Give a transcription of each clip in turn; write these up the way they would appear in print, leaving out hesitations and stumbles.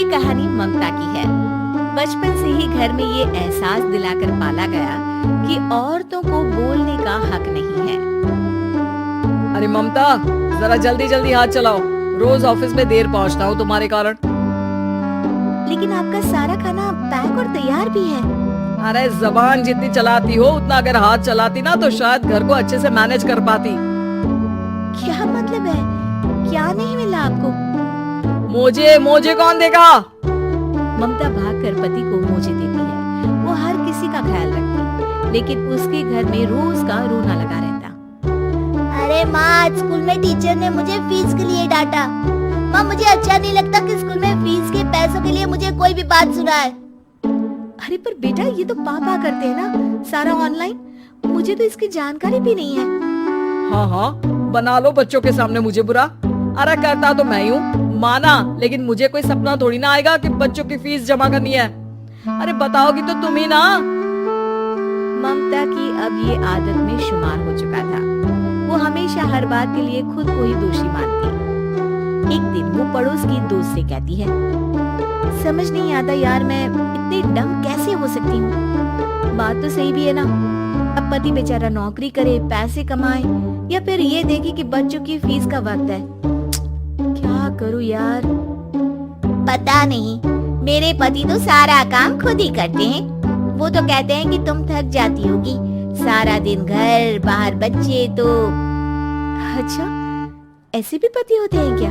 ये कहानी ममता की है। बचपन से ही घर में ये एहसास दिलाकर पाला गया कि औरतों को बोलने का हक नहीं है। अरे ममता, जरा जल्दी जल्दी हाथ चलाओ, रोज ऑफिस में देर पहुंचता हूँ तुम्हारे कारण। लेकिन आपका सारा खाना पैक और तैयार भी है। अरे जबान जितनी चलाती हो उतना अगर हाथ चलाती ना तो शायद घर को अच्छे से मैनेज कर पाती। क्या मतलब है? क्या नहीं मिला आपको? मोजे कौन देगा? ममता भागकर पति को मोजे देती है। वो हर किसी का ख्याल रखती, लेकिन उसके घर में रोज का रोना लगा रहता। अरे माँ, आज स्कूल में टीचर ने मुझे फीस के लिए डांटा। माँ, मुझे अच्छा नहीं लगता कि स्कूल में फीस के पैसों के लिए मुझे कोई भी बात सुनाए। अरे पर बेटा, ये तो पापा करते हैं ना, सारा ऑनलाइन। मुझे तो इसकी जानकारी भी नहीं है। हाँ, बना लो बच्चों के सामने मुझे बुरा। अरे करता तो मैं ही हूँ, माना, लेकिन मुझे कोई सपना थोड़ी ना आएगा कि बच्चों की फीस जमा करनी है। अरे बताओगी तो तुम ही ना। ममता की अब ये आदत में शुमार हो चुका था। वो हमेशा हर बात के लिए खुद को ही दोषी मानती। एक दिन वो पड़ोस की दोस्त से कहती है, समझ नहीं आता यार, मैं इतनी डम कैसे हो सकती हूँ। बात तो सही भी है ना। अब पति बेचारा नौकरी करे, पैसे कमाए, या फिर ये देखे कि बच्चों की फीस का वक्त है। क्या करूँ यार। पता नहीं, मेरे पति तो सारा काम खुद ही करते हैं। वो तो कहते हैं कि तुम थक जाती होगी, सारा दिन घर बाहर बच्चे। तो अच्छा, ऐसे भी पति होते हैं क्या?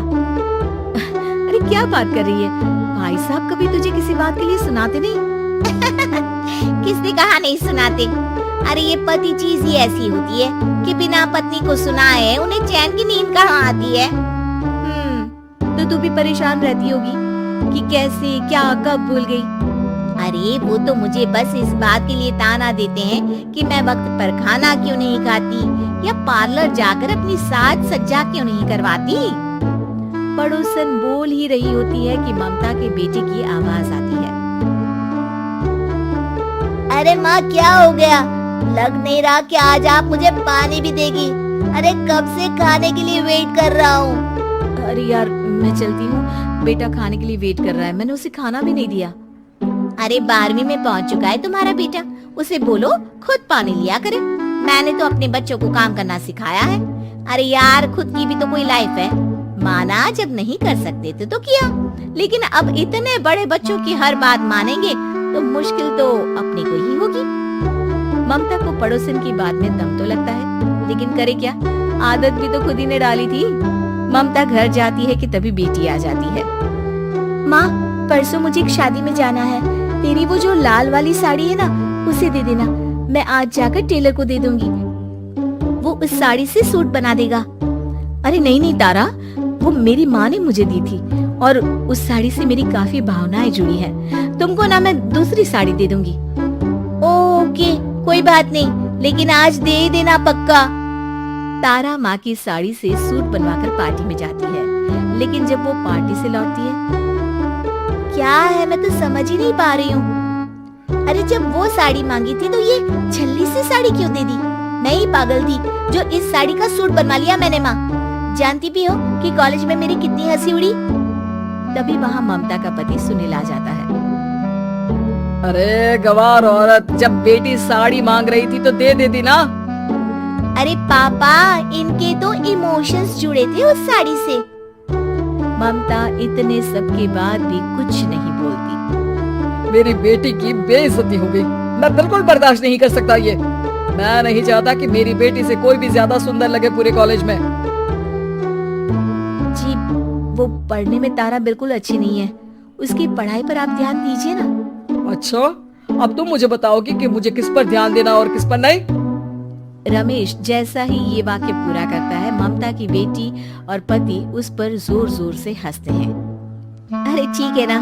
अरे क्या बात कर रही है? भाई साहब कभी तुझे किसी बात के लिए सुनाते नहीं? किसने कहा नहीं सुनाते? अरे ये पति चीज ही ऐसी होती है कि बिना पत्नी को सुनाए उन्हें चैन की नींद कहाँ आती है। तो तू भी परेशान रहती होगी कि कैसे, क्या, कब भूल गई। अरे वो तो मुझे बस इस बात के लिए ताना देते हैं कि मैं वक्त पर खाना क्यों नहीं खाती या पार्लर जाकर अपनी साज सज्जा क्यों नहीं करवाती। पड़ोसन बोल ही रही होती है कि ममता के बेटे की आवाज आती है। अरे माँ, क्या हो गया? लग नहीं रहा कि आज आप मुझे पानी भी देगी। अरे कब से खाने के लिए वेट कर रहा हूँ। अरे यार, मैं चलती हूँ, बेटा खाने के लिए वेट कर रहा है। मैंने उसे खाना भी नहीं दिया। अरे 12वीं में पहुँच चुका है तुम्हारा बेटा, उसे बोलो खुद पानी लिया करे। मैंने तो अपने बच्चों को काम करना सिखाया है। अरे यार, खुद की भी तो कोई लाइफ है। माना जब नहीं कर सकते थे तो किया, लेकिन अब इतने बड़े बच्चों की हर बात मानेंगे तो मुश्किल तो अपने को ही होगी। ममता को पड़ोसन की बात में दम तो लगता है, लेकिन करे क्या, आदत भी तो खुद ही ने डाली थी। ममता घर जाती है कि तभी बेटी आ जाती है। माँ, परसों मुझे एक शादी में जाना है। तेरी वो जो लाल वाली साड़ी है ना, उसे दे देना। मैं आज जाकर टेलर को दे दूंगी, वो उस साड़ी से सूट बना देगा। अरे नहीं तारा, वो मेरी माँ ने मुझे दी थी और उस साड़ी से मेरी काफी भावनाएं जुड़ी हैं। तुमको ना मैं दूसरी साड़ी दे दूंगी। ओके, कोई बात नहीं, लेकिन आज दे देना पक्का। तारा माँ की साड़ी से सूट बनवाकर पार्टी में जाती है, लेकिन जब वो पार्टी से लौटती है, क्या है, मैं तो समझ ही नहीं पा रही हूँ। अरे जब वो साड़ी मांगी थी तो ये छल्ली सी साड़ी क्यों दे दी? मैं ही पागल थी जो इस साड़ी का सूट बनवा लिया मैंने। माँ, जानती भी हो कि कॉलेज में मेरी कितनी हंसी उड़ी। तभी वहाँ ममता का पति सुनील आ जाता है। अरे गवार औरत, जब बेटी साड़ी मांग रही थी तो दे देती ना। अरे पापा, इनके तो इमोशंस जुड़े थे उस साड़ी से। ममता इतने सब के बाद भी कुछ नहीं बोलती। मेरी बेटी की बेइज्जती हो गई। मैं बिल्कुल बर्दाश्त नहीं कर सकता ये। मैं नहीं चाहता कि मेरी बेटी से कोई भी ज्यादा सुंदर लगे पूरे कॉलेज में। जी, वो पढ़ने में तारा बिल्कुल अच्छी नहीं है। उसकी पढ़ाई पर आप ध्यान दीजिए ना। अच्छा, अब तुम मुझे बताओगी कि मुझे किस पर ध्यान देना और किस पर नहीं। रमेश जैसा ही ये वाक्य पूरा करता है, ममता की बेटी और पति उस पर जोर जोर से हंसते हैं। अरे ठीक है ना,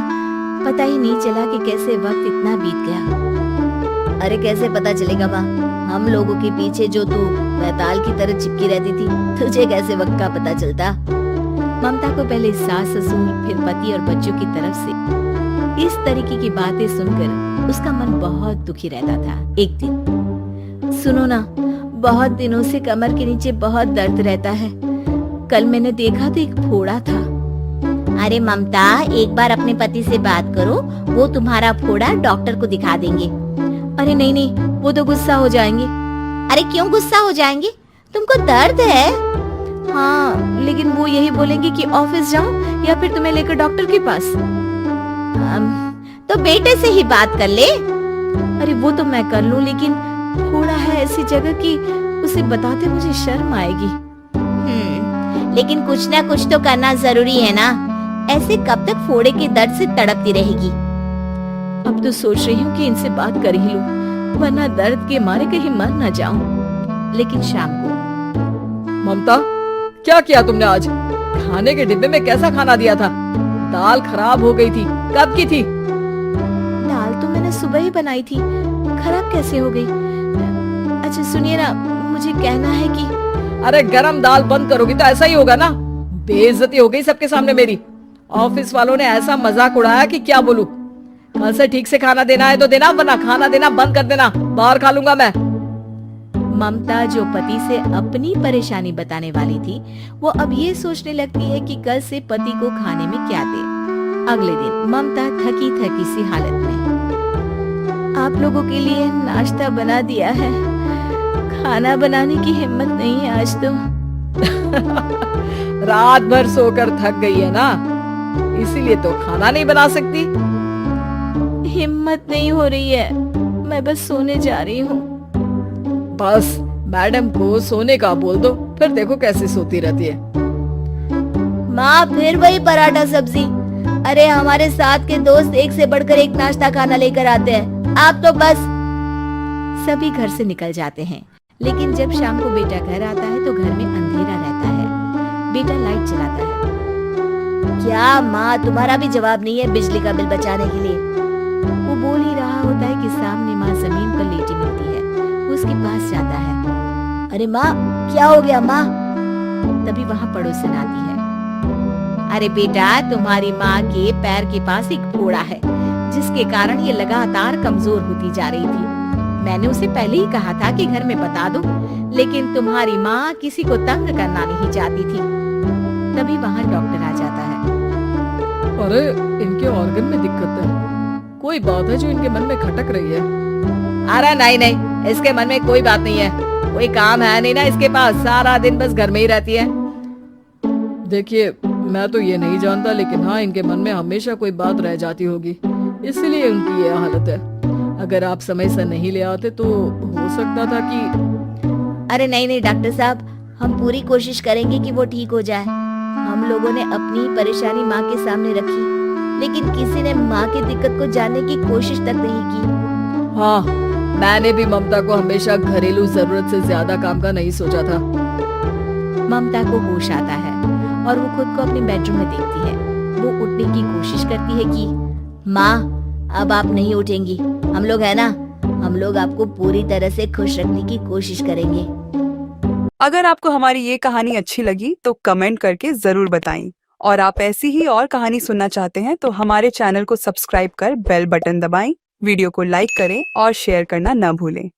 पता ही नहीं चला कि कैसे वक्त इतना बीत गया। अरे कैसे पता चलेगा माँ, हम लोगों के पीछे जो तू बैताल की तरह चिपकी रहती थी, तुझे कैसे वक्त का पता चलता? ममता को पहले सास ससुर, फिर पति और बच्चों की तरफ से इस तरीके की बातें सुनकर उसका मन बहुत दुखी रहता था। एक दिन, सुनो ना, बहुत दिनों से कमर के नीचे बहुत दर्द रहता है। कल मैंने देखा तो एक फोड़ा था। अरे ममता, एक बार अपने पति से बात करो, वो तुम्हारा फोड़ा डॉक्टर को दिखा देंगे। अरे नहीं नहीं, वो तो गुस्सा हो जाएंगे। अरे क्यों गुस्सा हो जाएंगे? तुमको दर्द है? हाँ, लेकिन वो यही बोलेंगे कि ऑफिस जाऊं या फिर तुम्हें लेकर डॉक्टर के पास। तो बेटे से ही बात कर ले। अरे वो तो मैं कर लूं, लेकिन फोड़ा है ऐसी जगह कि उसे बताते मुझे शर्म आएगी। लेकिन कुछ ना कुछ तो करना जरूरी है ना, ऐसे कब तक फोड़े के दर्द से तड़पती रहेगी? अब तो सोच रही हूँ कि इनसे बात कर ही लूं, वरना दर्द के मारे कहीं मर न जाऊं। लेकिन शाम को। ममता, क्या किया तुमने आज? खाने के डिब्बे में कैसा खाना दिया था? दाल खराब हो गई थी। कब की थी? दाल तो मैंने सुबह ही बनाई थी, खराब कैसे हो गई? अच्छा सुनिए ना, मुझे कहना है कि अरे गरम दाल बंद करोगी तो ऐसा ही होगा ना। बेइज्जती हो गई सबके सामने मेरी। ऑफिस वालों ने ऐसा मजाक उड़ाया कि क्या बोलूं। कल से ठीक से खाना देना है तो देना, वरना खाना देना बंद कर देना। बाहर खा लूंगा मैं। ममता, जो पति से अपनी परेशानी बताने वाली थी, वो अब ये सोचने लगती है कि कल से पति को खाने में क्या दे। अगले दिन ममता थकी थकी सी हालत में, आप लोगों के लिए नाश्ता बना दिया है, खाना बनाने की हिम्मत नहीं है आज तो। रात भर सोकर थक गई है ना, इसीलिए तो खाना नहीं बना सकती। हिम्मत नहीं हो रही है, मैं बस सोने जा रही हूँ। बस मैडम को सोने का बोल दो, फिर देखो कैसे सोती रहती है। माँ, फिर वही पराठा सब्जी। अरे हमारे साथ के दोस्त एक से बढ़कर एक नाश्ता खाना लेकर आते हैं, आप तो बस। सभी घर से निकल जाते हैं, लेकिन जब शाम को बेटा घर आता है तो घर में अंधेरा रहता है। बेटा लाइट जलाता है। क्या माँ, तुम्हारा भी जवाब नहीं है बिजली का बिल बचाने के लिए? वो बोल ही रहा होता है कि सामने माँ जमीन पर लेटी मिलती है। वो उसके पास जाता है। अरे माँ, क्या हो गया माँ? तभी वहाँ पड़ोसन आती है। अरे बेटा, तुम्हारी माँ के पैर के पास एक फोड़ा है, जिसके कारण ये लगातार कमजोर होती जा रही थी। मैंने उसे पहले ही कहा था कि घर में बता दो, लेकिन तुम्हारी माँ किसी को तंग करना नहीं चाहती थी। तभी वहाँ डॉक्टर आ जाता है। अरे इनके ऑर्गन में दिक्कत है, कोई बात है जो इनके मन में खटक रही है। अरे नहीं नहीं, इसके मन में कोई बात नहीं है, कोई काम है नहीं ना इसके पास, सारा दिन बस घर में ही रहती है। देखिए, मैं तो ये नहीं जानता, लेकिन हाँ, इनके मन में हमेशा कोई बात रह जाती होगी, इसीलिए उनकी ये हालत है। अगर आप समय से नहीं ले आते तो हो सकता था कि। अरे नहीं नहीं डॉक्टर साहब, हम पूरी कोशिश करेंगे कि वो ठीक हो जाए। हम लोगों ने अपनी परेशानी माँ के सामने रखी, लेकिन किसी ने माँ की दिक्कत को जानने की कोशिश तक नहीं की। हाँ, मैंने भी ममता को हमेशा घरेलू जरूरत से ज्यादा काम का नहीं सोचा था। ममता को होश आता है और वो खुद को अपने बेडरूम में देखती है। वो उठने की कोशिश करती है कि माँ, अब आप नहीं उठेंगी, हम लोग है ना, हम लोग आपको पूरी तरह से खुश रखने की कोशिश करेंगे। अगर आपको हमारी ये कहानी अच्छी लगी तो कमेंट करके जरूर बताएं, और आप ऐसी ही और कहानी सुनना चाहते हैं तो हमारे चैनल को सब्सक्राइब कर बेल बटन दबाएं, वीडियो को लाइक करें और शेयर करना न भूलें।